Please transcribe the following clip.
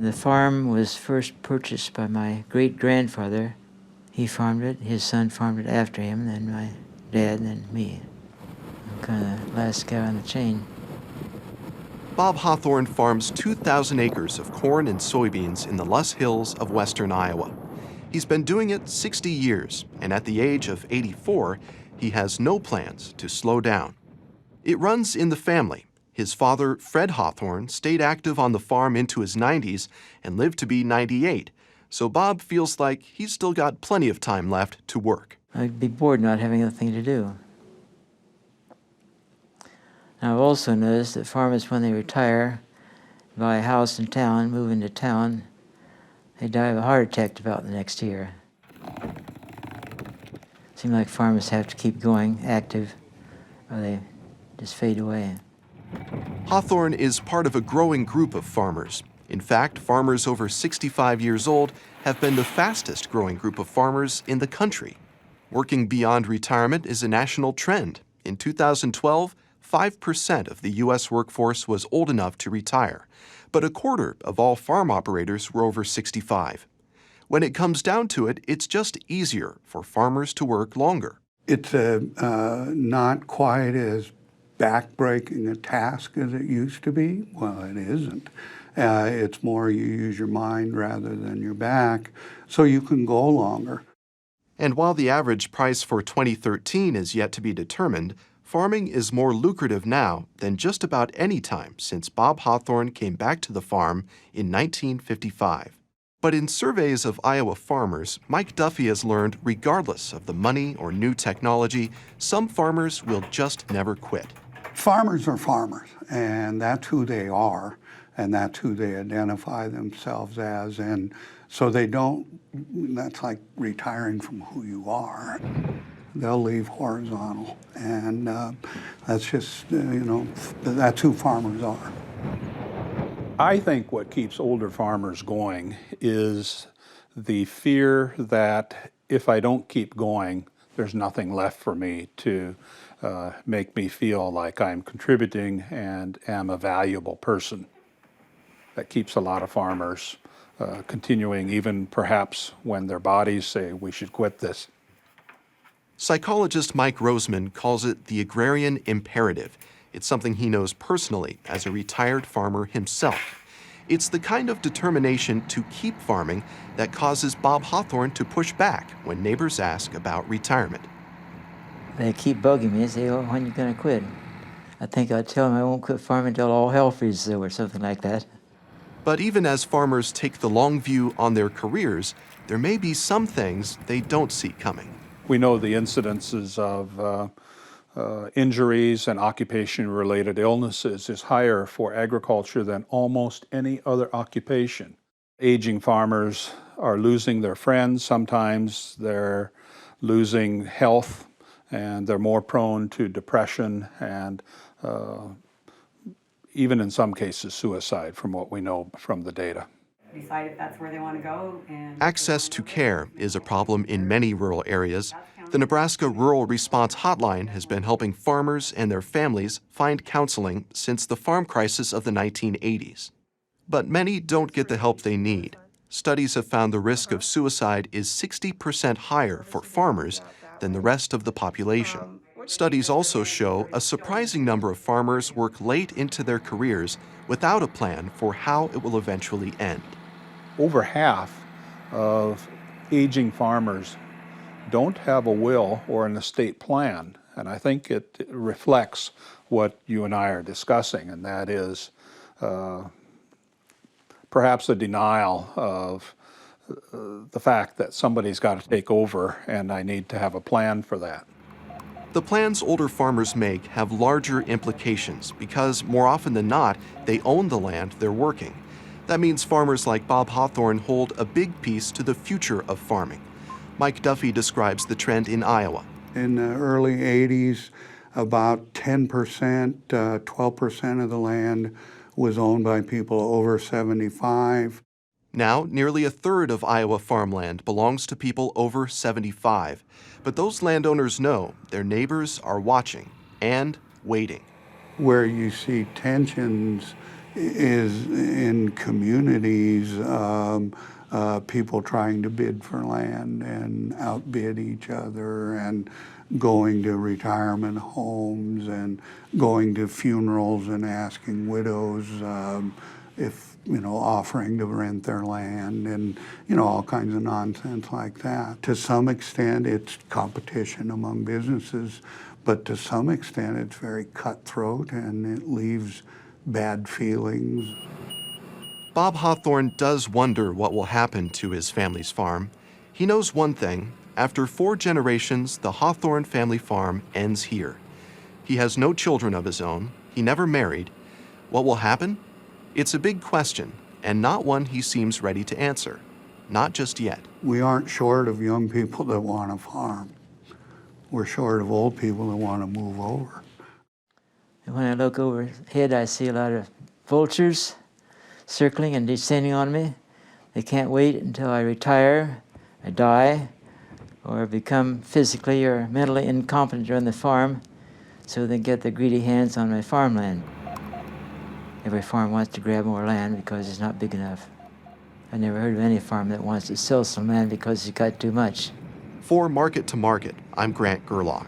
The farm was first purchased by my great-grandfather. He farmed it, his son farmed it after him, then my dad, and then me. I'm kind of the last guy on the chain. Bob Hawthorne farms 2,000 acres of corn and soybeans in the Luss Hills of western Iowa. He's been doing it 60 years, and at the age of 84, he has no plans to slow down. It runs in the family. His father, Fred Hawthorne, stayed active on the farm into his 90s and lived to be 98, so Bob feels like he's still got plenty of time left to work. I'd be bored not having anything to do. Now, I've also noticed that farmers, when they retire, buy a house in town, move into town, they die of a heart attack about the next year. Seems like farmers have to keep going, active, or they just fade away. Hawthorne is part of a growing group of farmers. In fact, farmers over 65 years old have been the fastest growing group of farmers in the country. Working beyond retirement is a national trend. In 2012, 5% of the U.S. workforce was old enough to retire, but a quarter of all farm operators were over 65. When it comes down to it, it's just easier for farmers to work longer. It's not quite as back-breaking a task as it used to be. Well, it isn't. It's more you use your mind rather than your back, so you can go longer. And while the average price for 2013 is yet to be determined, farming is more lucrative now than just about any time since Bob Hawthorne came back to the farm in 1955. But in surveys of Iowa farmers, Mike Duffy has learned regardless of the money or new technology, some farmers will just never quit. Farmers are farmers, and that's who they are, and that's who they identify themselves as, and so they don't, that's like retiring from who you are. They'll leave horizontal, and that's just, that's who farmers are. I think what keeps older farmers going is the fear that if I don't keep going, there's nothing left for me to make me feel like I'm contributing and am a valuable person. That keeps a lot of farmers continuing, even perhaps when their bodies say we should quit this. Psychologist Mike Roseman calls it the agrarian imperative. It's something he knows personally as a retired farmer himself. It's the kind of determination to keep farming that causes Bob Hawthorne to push back when neighbors ask about retirement. They keep bugging me and say, "Oh, when are you going to quit?" I think I'd tell them I won't quit farming until all hell freezes over, something like that. But even as farmers take the long view on their careers, there may be some things they don't see coming. We know the incidences of injuries and occupation-related illnesses is higher for agriculture than almost any other occupation. Aging farmers are losing their friends. Sometimes they're losing health, and they're more prone to depression and even in some cases suicide, from what we know from the data. Decide if that's where they want to go. Access to care is a problem in many rural areas. The Nebraska Rural Response Hotline has been helping farmers and their families find counseling since the farm crisis of the 1980s. But many don't get the help they need. Studies have found the risk of suicide is 60% higher for farmers than the rest of the population. Studies also show a surprising number of farmers work late into their careers without a plan for how it will eventually end. Over half of aging farmers don't have a will or an estate plan, and I think it reflects what you and I are discussing, and that is perhaps a denial of the fact that somebody's got to take over and I need to have a plan for that. The plans older farmers make have larger implications because more often than not, they own the land they're working. That means farmers like Bob Hawthorne hold a big piece to the future of farming. Mike Duffy describes the trend in Iowa. In the early 80s, about 10%, 12% of the land was owned by people over 75. Now, nearly a third of Iowa farmland belongs to people over 75. But those landowners know their neighbors are watching and waiting. Where you see tensions is in communities, people trying to bid for land and outbid each other, and going to retirement homes and going to funerals and asking widows if, offering to rent their land, and, all kinds of nonsense like that. To some extent, it's competition among businesses, but to some extent, it's very cutthroat and it leaves bad feelings. Bob Hawthorne does wonder what will happen to his family's farm. He knows one thing. After 4 generations, the Hawthorne family farm ends here. He has no children of his own. He never married. What will happen? It's a big question, and not one he seems ready to answer. Not just yet. We aren't short of young people that want to farm. We're short of old people that want to move over. And when I look overhead, I see a lot of vultures circling and descending on me. They can't wait until I retire, I die, or become physically or mentally incompetent to run the farm, so they get their greedy hands on my farmland. Every farm wants to grab more land because it's not big enough. I never heard of any farm that wants to sell some land because it's got too much. For Market to Market, I'm Grant Gerlock.